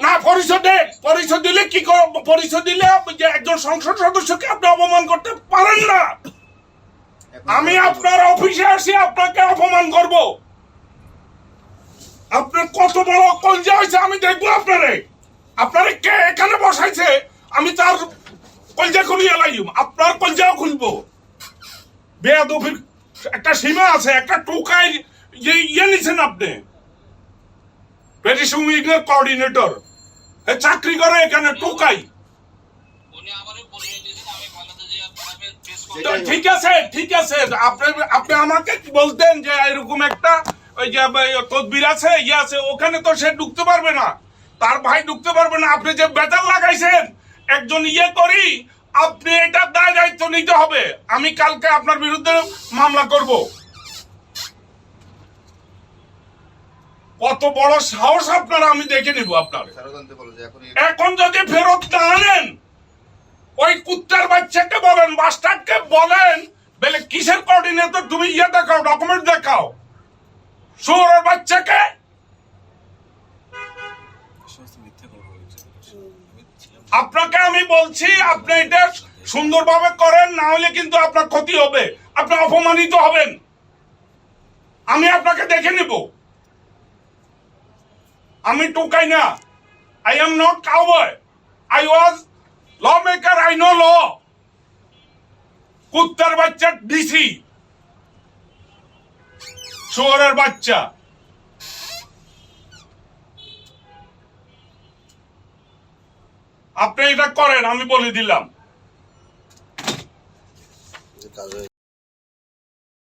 না পরিচয় দিলে কি পরিচয় দিলে যে একজন সংসদ সদস্যকে আপনি অপমান করতে পারেন না। আমি আপনার অফিসে আসি আপনাকে অপমান করব? আপনার কত বড় কলজা হয়েছে আমি দেখবো আপনারে কে এখানে বসাইছে আমি তার কলজা খুলিয়ে লাইম, আপনার কলজাও খুলবো। বেয়াদবির একটা সীমা আছে, একটা টোকাই যে নিছেন আপনি পেটিশন উইংয়ের কোঅর্ডিনেটর চাকরি করে এখানে টোকাই। ঠিক আছে আপনি আমাকে বলতেন যে এরকম একটা ওই যে তদবির আছে ইয়ে আছে, ওখানে তো সে ঢুকতে পারবে না, তার ভাই ঢুকতে পারবে না। আপনি যে বেতার লাগাইছেন একজন ইয়ে করি, আপনি এটা দায় দায়িত্ব নিতে হবে। আমি কালকে আপনার বিরুদ্ধে মামলা করব। কত বড় সাহস আপনারা, আমি দেখে নিব আপনার। এখন যদি ফেরত না আনেন ওই কুত্তার বাচ্চাকে বলেন, মাস্টারকে বলেন, বলে কিসের কোঅর্ডিনেটর তুমি ইয়ে দেখাও, ডকুমেন্ট দেখাও। শুয়োরের বাচ্চাকে আপনাকে আমি বলছি আপনি এটা সুন্দরভাবে করেন, না হলে কিন্তু আপনার ক্ষতি হবে, আপনি অপমানিত হবেন। আমি আপনাকে দেখে নিব। আমি টোকাই না, I am not cowboy, I was lawmaker, I know law. কুত্তার বাচ্চা ডিসি, শুয়োরের বাচ্চা। আপনি এটা করেন, আমি বলে দিলাম।